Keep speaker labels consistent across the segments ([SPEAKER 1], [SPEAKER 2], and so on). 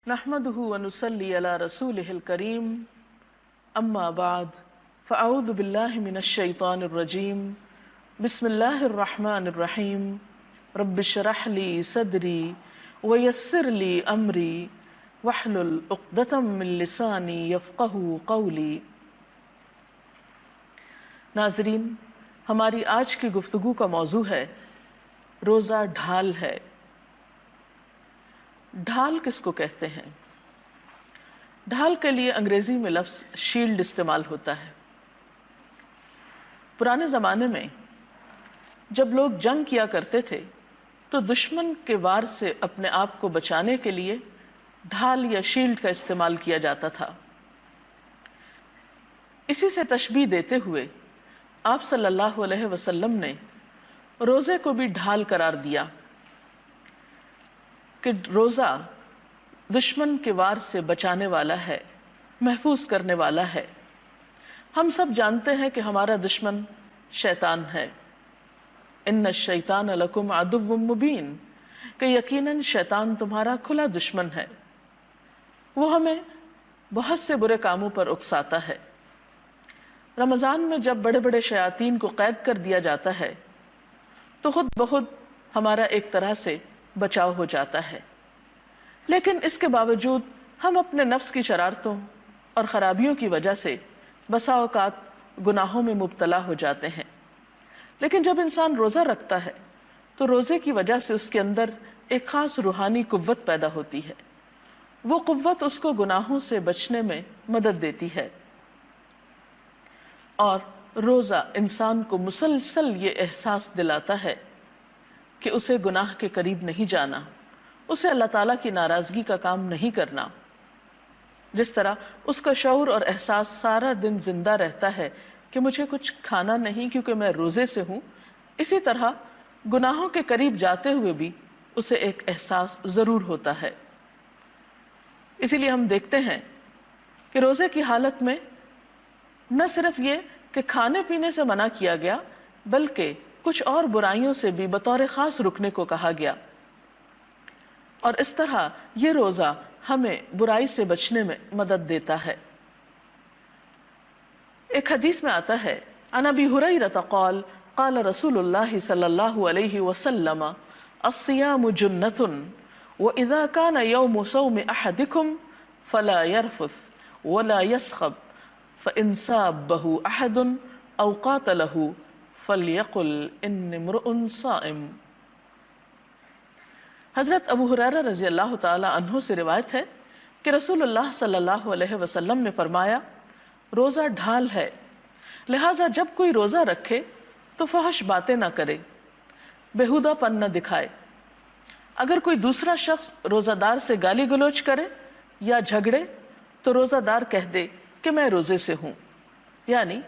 [SPEAKER 1] نحمده ونصلي على رسوله الكريم اما بعد فاعوذ بالله من الشيطان الرجيم بسم الله الرحمن الرحيم رب اشرح لي صدري ويسر لي امري واحلل عقدة من لساني يفقهوا قولي۔ ناظرین، ہماری آج کی گفتگو کا موضوع ہے روزہ ڈھال ہے۔ ڈھال کس کو کہتے ہیں؟ ڈھال کے لیے انگریزی میں لفظ شیلڈ استعمال ہوتا ہے۔ پرانے زمانے میں جب لوگ جنگ کیا کرتے تھے تو دشمن کے وار سے اپنے آپ کو بچانے کے لیے ڈھال یا شیلڈ کا استعمال کیا جاتا تھا۔ اسی سے تشبیہ دیتے ہوئے آپ صلی اللہ علیہ وسلم نے روزے کو بھی ڈھال قرار دیا کہ روزہ دشمن کے وار سے بچانے والا ہے، محفوظ کرنے والا ہے۔ ہم سب جانتے ہیں کہ ہمارا دشمن شیطان ہے۔ ان الشیطان لکم عدو مبین، کہ یقیناً شیطان تمہارا کھلا دشمن ہے۔ وہ ہمیں بہت سے برے کاموں پر اکساتا ہے۔ رمضان میں جب بڑے بڑے شیاطین کو قید کر دیا جاتا ہے تو خود بخود ہمارا ایک طرح سے بچاؤ ہو جاتا ہے، لیکن اس کے باوجود ہم اپنے نفس کی شرارتوں اور خرابیوں کی وجہ سے بسا اوقات گناہوں میں مبتلا ہو جاتے ہیں۔ لیکن جب انسان روزہ رکھتا ہے تو روزے کی وجہ سے اس کے اندر ایک خاص روحانی قوت پیدا ہوتی ہے۔ وہ قوت اس کو گناہوں سے بچنے میں مدد دیتی ہے، اور روزہ انسان کو مسلسل یہ احساس دلاتا ہے کہ اسے گناہ کے قریب نہیں جانا، اسے اللہ تعالیٰ کی ناراضگی کا کام نہیں کرنا۔ جس طرح اس کا شعور اور احساس سارا دن زندہ رہتا ہے کہ مجھے کچھ کھانا نہیں کیونکہ میں روزے سے ہوں، اسی طرح گناہوں کے قریب جاتے ہوئے بھی اسے ایک احساس ضرور ہوتا ہے۔ اسی لیے ہم دیکھتے ہیں کہ روزے کی حالت میں نہ صرف یہ کہ کھانے پینے سے منع کیا گیا، بلکہ کچھ اور برائیوں سے بھی بطور خاص رکنے کو کہا گیا، اور اس طرح یہ روزہ ہمیں برائی سے بچنے میں مدد دیتا ہے۔ ایک حدیث میں آتا ہے عن ابی ہریرہ قال قال رسول اللہ صلی اللہ علیہ وسلم الصیام جنۃ واذا كان یوم صوم احدکم فلا يرفث ولا يصخب فان سابه احد او قاتله فلیقل انی امرؤ صائم۔ حضرت ابو ہریرہ رضی اللہ تعالی عنہ سے روایت ہے کہ رسول اللہ صلی اللہ علیہ وسلم نے فرمایا، روزہ ڈھال ہے، لہٰذا جب کوئی روزہ رکھے تو فحش باتیں نہ کرے، بیہودہ پن نہ دکھائے۔ اگر کوئی دوسرا شخص روزہ دار سے گالی گلوچ کرے یا جھگڑے تو روزہ دار کہہ دے کہ میں روزے سے ہوں، یعنی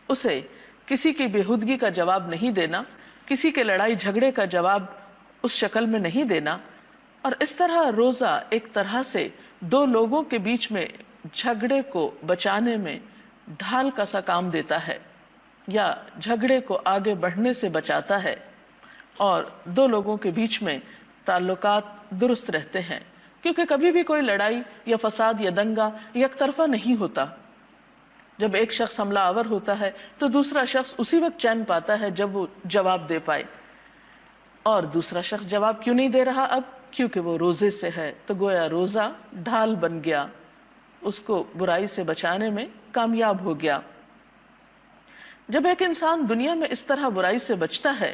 [SPEAKER 1] اسے کسی کی بےہودگی کا جواب نہیں دینا، کسی کے لڑائی جھگڑے کا جواب اس شکل میں نہیں دینا، اور اس طرح روزہ ایک طرح سے دو لوگوں کے بیچ میں جھگڑے کو بچانے میں ڈھال کا سا کام دیتا ہے، یا جھگڑے کو آگے بڑھنے سے بچاتا ہے، اور دو لوگوں کے بیچ میں تعلقات درست رہتے ہیں، کیونکہ کبھی بھی کوئی لڑائی یا فساد یا دنگا یک طرفہ نہیں ہوتا۔ جب ایک شخص حملہ آور ہوتا ہے تو دوسرا شخص اسی وقت چین پاتا ہے جب وہ جواب دے پائے، اور دوسرا شخص جواب کیوں نہیں دے رہا اب؟ کیونکہ وہ روزے سے ہے، تو گویا روزہ ڈھال بن گیا، اس کو برائی سے بچانے میں کامیاب ہو گیا۔ جب ایک انسان دنیا میں اس طرح برائی سے بچتا ہے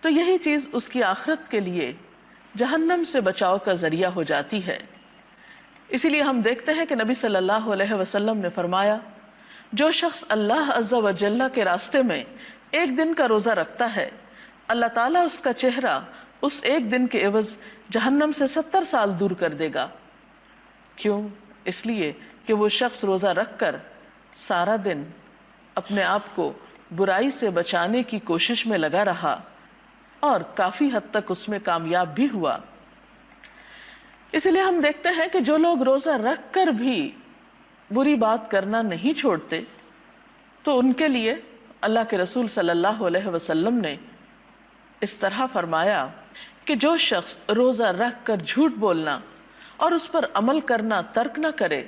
[SPEAKER 1] تو یہی چیز اس کی آخرت کے لیے جہنم سے بچاؤ کا ذریعہ ہو جاتی ہے۔ اسی لیے ہم دیکھتے ہیں کہ نبی صلی اللہ علیہ وسلم نے فرمایا، جو شخص اللہ عز و جل کے راستے میں ایک دن کا روزہ رکھتا ہے، اللہ تعالیٰ اس کا چہرہ اس ایک دن کے عوض جہنم سے 70 سال دور کر دے گا۔ کیوں؟ اس لیے کہ وہ شخص روزہ رکھ کر سارا دن اپنے آپ کو برائی سے بچانے کی کوشش میں لگا رہا، اور کافی حد تک اس میں کامیاب بھی ہوا۔ اس لیے ہم دیکھتے ہیں کہ جو لوگ روزہ رکھ کر بھی بری بات کرنا نہیں چھوڑتے تو ان کے لیے اللہ کے رسول صلی اللہ علیہ وسلم نے اس طرح فرمایا کہ جو شخص روزہ رکھ کر جھوٹ بولنا اور اس پر عمل کرنا ترک نہ کرے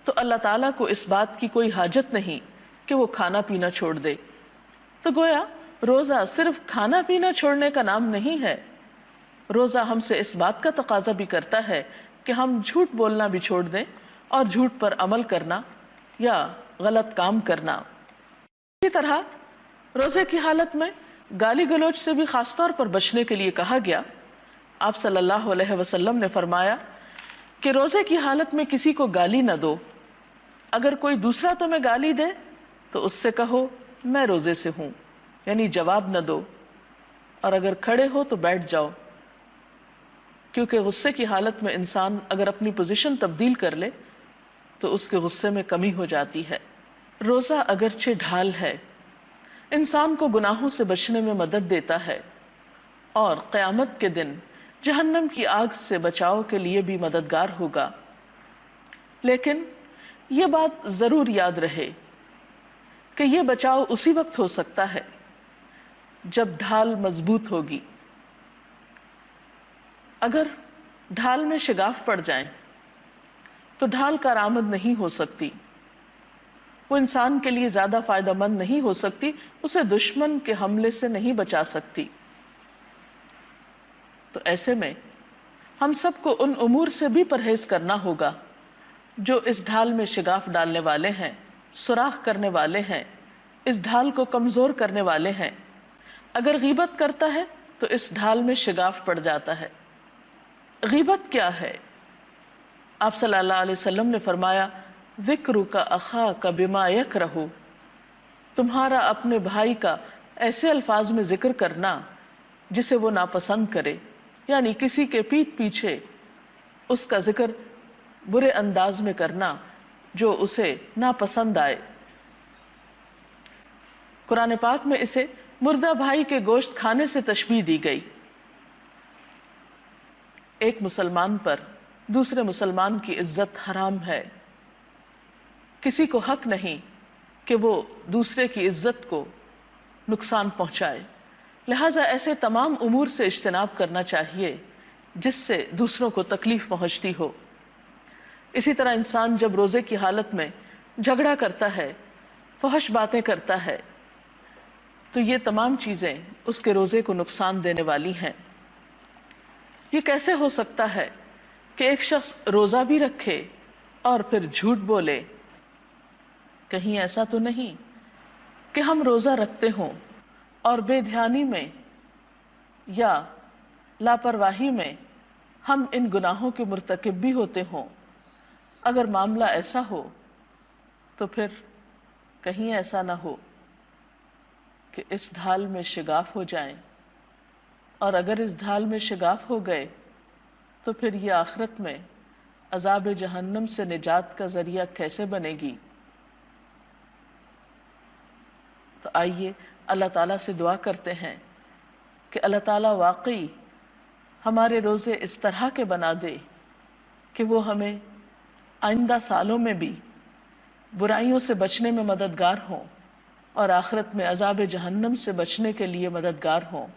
[SPEAKER 1] تو اللہ تعالیٰ کو اس بات کی کوئی حاجت نہیں کہ وہ کھانا پینا چھوڑ دے۔ تو گویا روزہ صرف کھانا پینا چھوڑنے کا نام نہیں ہے، روزہ ہم سے اس بات کا تقاضا بھی کرتا ہے کہ ہم جھوٹ بولنا بھی چھوڑ دیں اور جھوٹ پر عمل کرنا یا غلط کام کرنا۔ اسی طرح روزے کی حالت میں گالی گلوچ سے بھی خاص طور پر بچنے کے لیے کہا گیا۔ آپ صلی اللہ علیہ وسلم نے فرمایا کہ روزے کی حالت میں کسی کو گالی نہ دو، اگر کوئی دوسرا تمہیں گالی دے تو اس سے کہو میں روزے سے ہوں، یعنی جواب نہ دو، اور اگر کھڑے ہو تو بیٹھ جاؤ، کیونکہ غصے کی حالت میں انسان اگر اپنی پوزیشن تبدیل کر لے تو اس کے غصے میں کمی ہو جاتی ہے۔ روزہ اگرچہ ڈھال ہے، انسان کو گناہوں سے بچنے میں مدد دیتا ہے اور قیامت کے دن جہنم کی آگ سے بچاؤ کے لیے بھی مددگار ہوگا، لیکن یہ بات ضرور یاد رہے کہ یہ بچاؤ اسی وقت ہو سکتا ہے جب ڈھال مضبوط ہوگی۔ اگر ڈھال میں شگاف پڑ جائیں تو ڈھال کارآمد نہیں ہو سکتی، وہ انسان کے لیے زیادہ فائدہ مند نہیں ہو سکتی، اسے دشمن کے حملے سے نہیں بچا سکتی۔ تو ایسے میں ہم سب کو ان امور سے بھی پرہیز کرنا ہوگا جو اس ڈھال میں شگاف ڈالنے والے ہیں، سوراخ کرنے والے ہیں، اس ڈھال کو کمزور کرنے والے ہیں۔ اگر غیبت کرتا ہے تو اس ڈھال میں شگاف پڑ جاتا ہے۔ غیبت کیا ہے؟ آپ صلی اللہ علیہ وسلم نے فرمایا ذکرک اخاک بما یکرہ، تمہارا اپنے بھائی کا ایسے الفاظ میں ذکر کرنا جسے وہ ناپسند کرے، یعنی کسی کے پیٹھ پیچھے اس کا ذکر برے انداز میں کرنا جو اسے ناپسند آئے۔ قرآن پاک میں اسے مردہ بھائی کے گوشت کھانے سے تشبیہ دی گئی۔ ایک مسلمان پر دوسرے مسلمان کی عزت حرام ہے، کسی کو حق نہیں کہ وہ دوسرے کی عزت کو نقصان پہنچائے، لہٰذا ایسے تمام امور سے اجتناب کرنا چاہیے جس سے دوسروں کو تکلیف پہنچتی ہو۔ اسی طرح انسان جب روزے کی حالت میں جھگڑا کرتا ہے، فحش باتیں کرتا ہے، تو یہ تمام چیزیں اس کے روزے کو نقصان دینے والی ہیں۔ یہ کیسے ہو سکتا ہے کہ ایک شخص روزہ بھی رکھے اور پھر جھوٹ بولے؟ کہیں ایسا تو نہیں کہ ہم روزہ رکھتے ہوں اور بے دھیانی میں یا لاپرواہی میں ہم ان گناہوں کے مرتکب بھی ہوتے ہوں؟ اگر معاملہ ایسا ہو تو پھر کہیں ایسا نہ ہو کہ اس ڈھال میں شگاف ہو جائیں، اور اگر اس ڈھال میں شگاف ہو گئے تو پھر یہ آخرت میں عذاب جہنم سے نجات کا ذریعہ کیسے بنے گی؟ تو آئیے اللہ تعالیٰ سے دعا کرتے ہیں کہ اللہ تعالیٰ واقعی ہمارے روزے اس طرح کے بنا دے کہ وہ ہمیں آئندہ سالوں میں بھی برائیوں سے بچنے میں مددگار ہوں اور آخرت میں عذاب جہنم سے بچنے کے لیے مددگار ہوں۔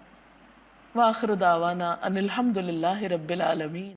[SPEAKER 1] وآخر دعوانا ان الحمد للہ رب العالمین۔